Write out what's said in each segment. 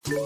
Assalamualaikum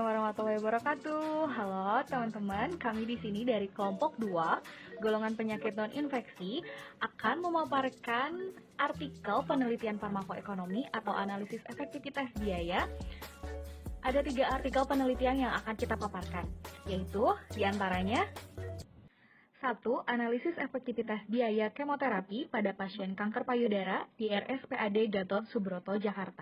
warahmatullahi wabarakatuh. Halo teman-teman, kami di sini dari kelompok 2, golongan penyakit non-infeksi, akan memaparkan artikel penelitian farmakoekonomi atau analisis efektivitas biaya. Ada 3 artikel penelitian yang akan kita paparkan, yaitu diantaranya 1. Analisis efektivitas biaya kemoterapi pada pasien kanker payudara di RSPAD Gatot Subroto, Jakarta.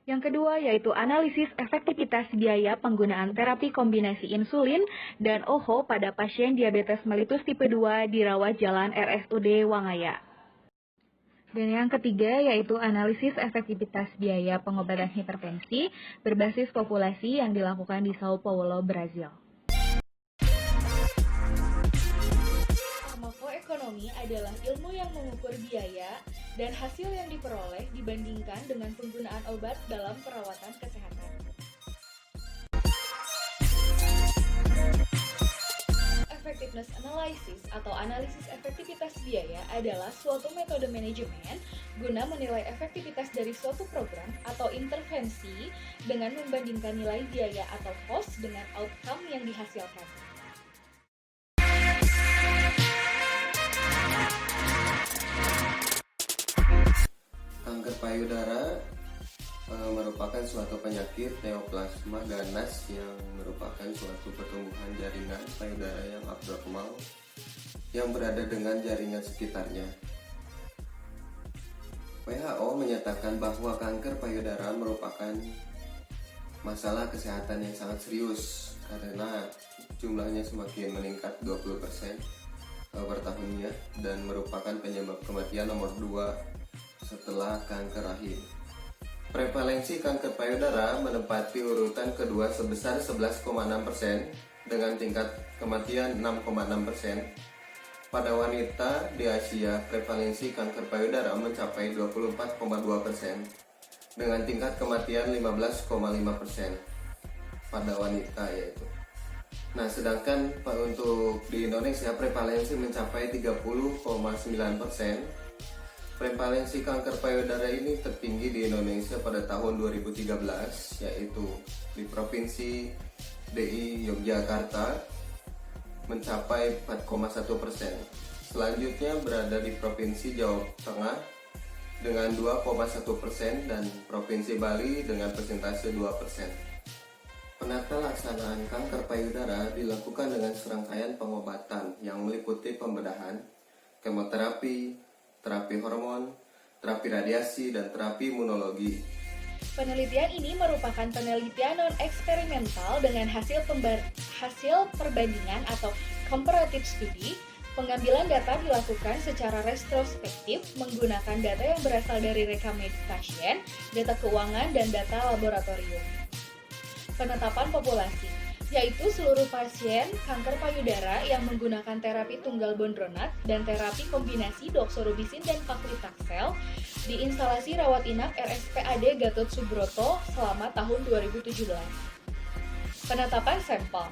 Yang kedua yaitu analisis efektivitas biaya penggunaan terapi kombinasi insulin dan OHO pada pasien diabetes mellitus tipe 2 di Rawat Jalan RSUD Wangaya. Dan yang ketiga yaitu analisis efektivitas biaya pengobatan hipertensi berbasis populasi yang dilakukan di Sao Paulo, Brazil. Farmakoekonomi adalah ilmu yang mengukur biaya dan hasil yang diperoleh dibandingkan dengan penggunaan obat dalam perawatan kesehatan. Effectiveness analysis atau analisis efektivitas biaya adalah suatu metode manajemen guna menilai efektivitas dari suatu program atau intervensi dengan membandingkan nilai biaya atau cost dengan outcome yang dihasilkan. Kanker payudara merupakan suatu penyakit neoplasma ganas yang merupakan suatu pertumbuhan jaringan payudara yang abnormal yang berada dengan jaringan sekitarnya. WHO menyatakan bahwa kanker payudara merupakan masalah kesehatan yang sangat serius karena jumlahnya semakin meningkat 20% per tahunnya dan merupakan penyebab kematian nomor 2 setelah kanker rahim. Prevalensi kanker payudara menempati urutan kedua sebesar 11,6% dengan tingkat kematian 6,6%. Pada wanita di Asia, prevalensi kanker payudara mencapai 24,2% dengan tingkat kematian 15,5% pada wanita yaitu. Nah, sedangkan untuk di Indonesia prevalensi mencapai 30,9%. Prevalensi kanker payudara ini tertinggi di Indonesia pada tahun 2013, yaitu di Provinsi DI Yogyakarta mencapai 4,1%. Selanjutnya berada di Provinsi Jawa Tengah dengan 2,1% dan Provinsi Bali dengan persentase 2%. Penata laksanaan kanker payudara dilakukan dengan serangkaian pengobatan yang meliputi pembedahan, kemoterapi, terapi hormon, terapi radiasi, dan terapi imunologi. Penelitian ini merupakan penelitian non-eksperimental dengan hasil perbandingan atau comparative study. Pengambilan data dilakukan secara retrospektif menggunakan data yang berasal dari rekam medik pasien, data keuangan, dan data laboratorium. Penetapan populasi yaitu seluruh pasien kanker payudara yang menggunakan terapi tunggal bondronat dan terapi kombinasi doxorubicin dan paclitaxel di instalasi rawat inap RSPAD Gatot Subroto selama tahun 2017. Penetapan sampel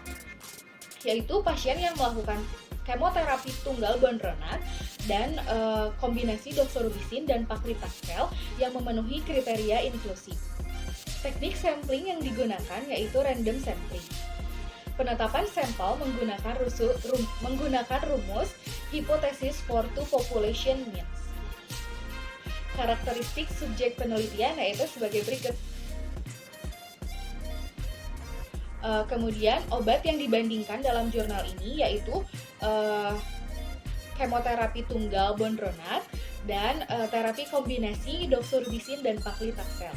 yaitu pasien yang melakukan kemoterapi tunggal bondronat dan kombinasi doxorubicin dan paclitaxel yang memenuhi kriteria inklusi. Teknik sampling yang digunakan yaitu random sampling. Penetapan sampel menggunakan rumus hipotesis for two population means. Karakteristik subjek penelitian yaitu sebagai berikut. Kemudian obat yang dibandingkan dalam jurnal ini yaitu kemoterapi tunggal bondronat dan terapi kombinasi doxorubicin dan paclitaxel.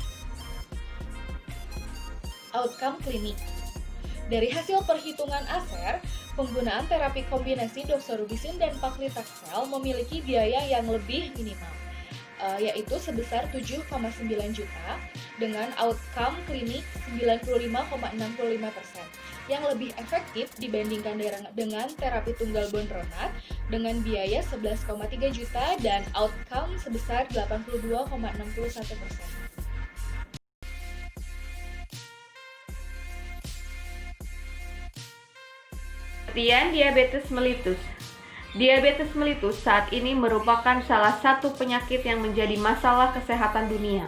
Outcome klinik. Dari hasil perhitungan ASER, penggunaan terapi kombinasi doxorubicin dan paclitaxel memiliki biaya yang lebih minimal, yaitu sebesar 7,9 juta dengan outcome klinik 95,65%, yang lebih efektif dibandingkan dengan terapi tunggal bondronat dengan biaya 11,3 juta dan outcome sebesar 82,61%. Penelitian diabetes mellitus. Diabetes mellitus saat ini merupakan salah satu penyakit yang menjadi masalah kesehatan dunia.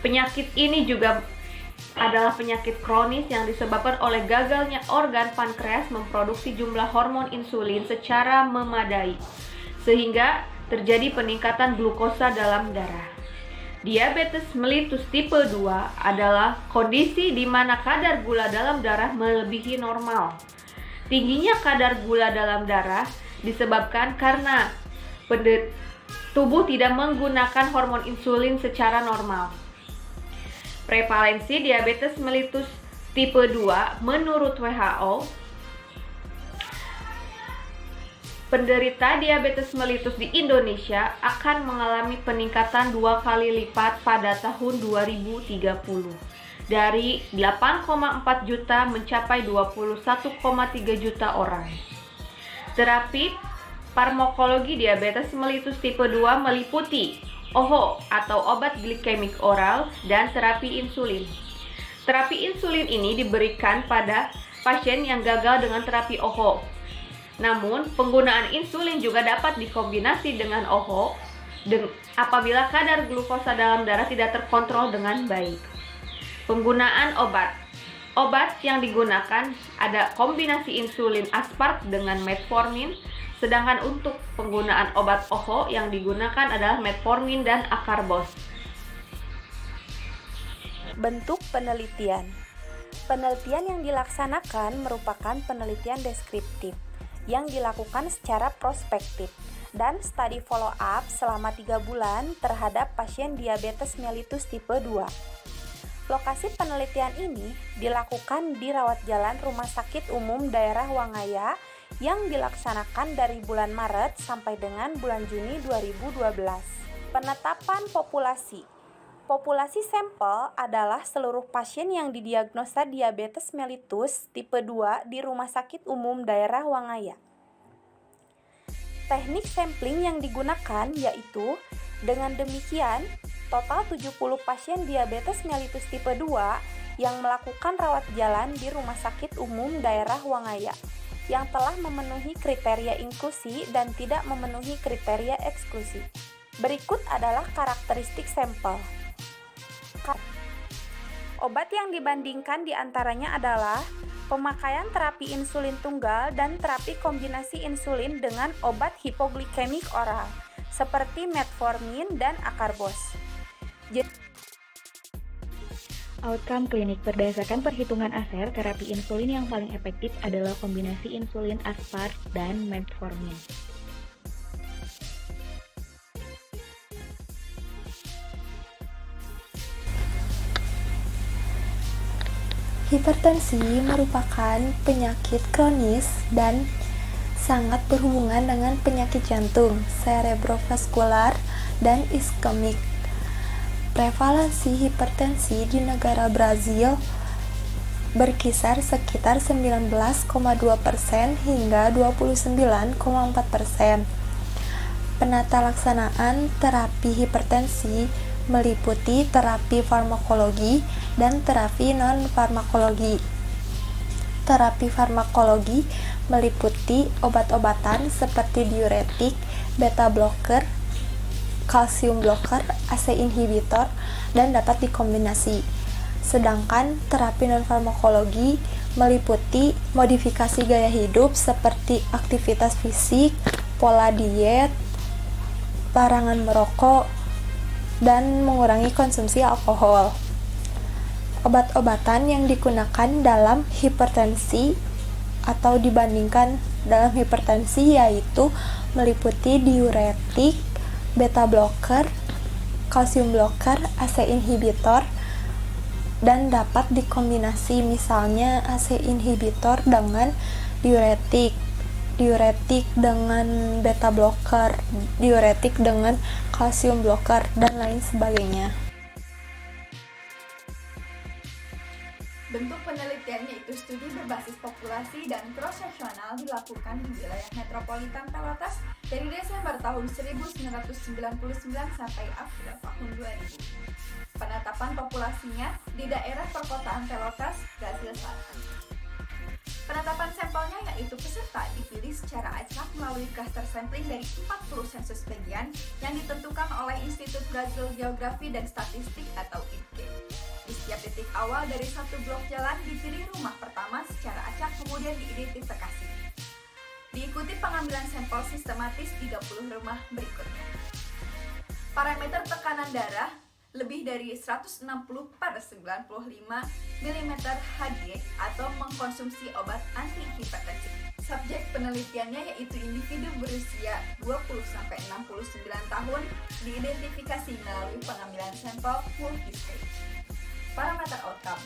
Penyakit ini juga adalah penyakit kronis yang disebabkan oleh gagalnya organ pankreas memproduksi jumlah hormon insulin secara memadai, sehingga terjadi peningkatan glukosa dalam darah. Diabetes mellitus tipe 2 adalah kondisi di mana kadar gula dalam darah melebihi normal. Tingginya kadar gula dalam darah disebabkan karena tubuh tidak menggunakan hormon insulin secara normal. Prevalensi diabetes mellitus tipe 2 menurut WHO, penderita diabetes mellitus di Indonesia akan mengalami peningkatan 2 kali lipat pada tahun 2030. Dari 8,4 juta mencapai 21,3 juta orang. Terapi farmakologi diabetes mellitus tipe 2 meliputi OHO atau obat glikemik oral dan terapi insulin. Terapi insulin ini diberikan pada pasien yang gagal dengan terapi OHO. Namun, penggunaan insulin juga dapat dikombinasi dengan OHO apabila kadar glukosa dalam darah tidak terkontrol dengan baik. Penggunaan obat. Obat yang digunakan ada kombinasi insulin aspart dengan metformin, sedangkan untuk penggunaan obat OHO yang digunakan adalah metformin dan akarbos. Bentuk penelitian. Penelitian yang dilaksanakan merupakan penelitian deskriptif yang dilakukan secara prospektif dan studi follow up selama 3 bulan terhadap pasien diabetes mellitus tipe 2. Lokasi penelitian ini dilakukan di rawat jalan Rumah Sakit Umum Daerah Wangaya yang dilaksanakan dari bulan Maret sampai dengan bulan Juni 2012. Penetapan populasi. Populasi sampel adalah seluruh pasien yang didiagnosa diabetes mellitus tipe 2 di Rumah Sakit Umum Daerah Wangaya. Teknik sampling yang digunakan yaitu dengan demikian total 70 pasien diabetes mellitus tipe 2 yang melakukan rawat jalan di Rumah Sakit Umum Daerah Wangaya yang telah memenuhi kriteria inklusi dan tidak memenuhi kriteria eksklusi. Berikut adalah karakteristik sampel. Obat yang dibandingkan diantaranya adalah pemakaian terapi insulin tunggal dan terapi kombinasi insulin dengan obat hipoglikemik oral seperti metformin dan akarbos. Outcome klinik berdasarkan perhitungan ASER, terapi insulin yang paling efektif adalah kombinasi insulin aspart dan metformin. Hipertensi merupakan penyakit kronis dan sangat berhubungan dengan penyakit jantung, cerebrovaskular, dan iskemik. Prevalensi hipertensi di negara Brazil berkisar sekitar 19,2% hingga 29,4%. Penata laksanaan terapi hipertensi meliputi terapi farmakologi dan terapi non-farmakologi. Terapi farmakologi meliputi obat-obatan seperti diuretik, beta blocker, kalsium blocker, ACE inhibitor, dan dapat dikombinasi. Sedangkan terapi non-farmakologi meliputi modifikasi gaya hidup seperti aktivitas fisik, pola diet, larangan merokok, dan mengurangi konsumsi alkohol. Obat-obatan yang digunakan dalam hipertensi atau dibandingkan dalam hipertensi yaitu meliputi diuretik, beta blocker, kalsium blocker, ACE inhibitor, dan dapat dikombinasi misalnya ACE inhibitor dengan diuretik, diuretik dengan beta blocker, diuretik dengan kalsium blocker, dan lain sebagainya. Bentuk penelitiannya itu studi berbasis populasi dan cross-seksional dilakukan di wilayah metropolitan Pelotas dari Desember tahun 1999 sampai April tahun 2000. Penetapan populasinya di daerah perkotaan Pelotas, Brazil Selatan. Penetapan sampelnya itu peserta dipilih secara acak melalui cluster sampling dari 40 sensus bagian yang ditentukan oleh Institut Brazil Geografi dan Statistik atau IPGE. Di setiap titik awal dari satu blok jalan dipilih rumah pertama secara acak kemudian diidentifikasi. Diikuti pengambilan sampel sistematis 30 rumah berikutnya. Parameter tekanan darah lebih dari 160 per 95 mm Hg atau mengkonsumsi obat antihipertensi. Subjek penelitiannya yaitu individu berusia 20-69 tahun diidentifikasi melalui pengambilan sampel multistage. Parameter outcome,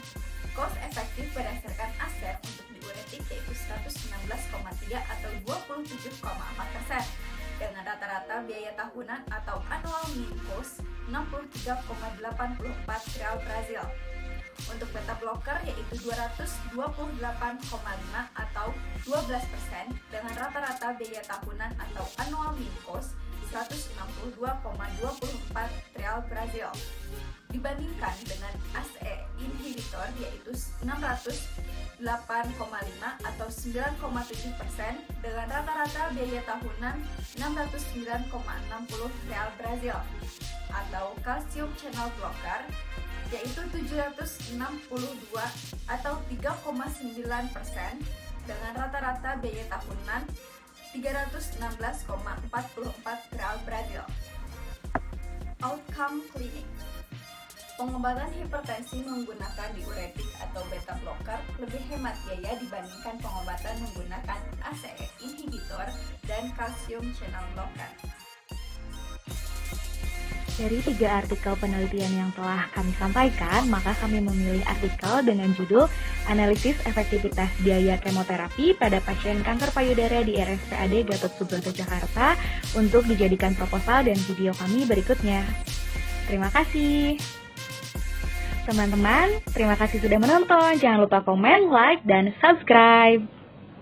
cost efektif berdasarkan ASER untuk diuretik yaitu 119,3 atau 27,4%. Dengan rata-rata biaya tahunan atau annual mean cost 63,84 real Brazil. Untuk beta blocker yaitu 228,5 atau 12% dengan rata-rata biaya tahunan atau annual mean cost 162,24 real Brazil. Dibandingkan dengan ACE inhibitor yaitu 608,5 atau 9,7% dengan rata-rata biaya tahunan 609,60 real Brazil, atau calcium channel blocker yaitu 762 atau 3,9% dengan rata-rata biaya tahunan 316,44 real Brazil. Outcome klinik. Pengobatan hipertensi menggunakan diuretik atau beta blocker lebih hemat biaya dibandingkan pengobatan menggunakan ACE inhibitor dan calcium channel blocker. Dari 3 artikel penelitian yang telah kami sampaikan, maka kami memilih artikel dengan judul Analisis Efektivitas Biaya Kemoterapi pada Pasien Kanker Payudara di RSPAD Gatot Subroto Jakarta untuk dijadikan proposal dan video kami berikutnya. Terima kasih. Teman-teman, terima kasih sudah menonton. Jangan lupa komen, like, dan subscribe.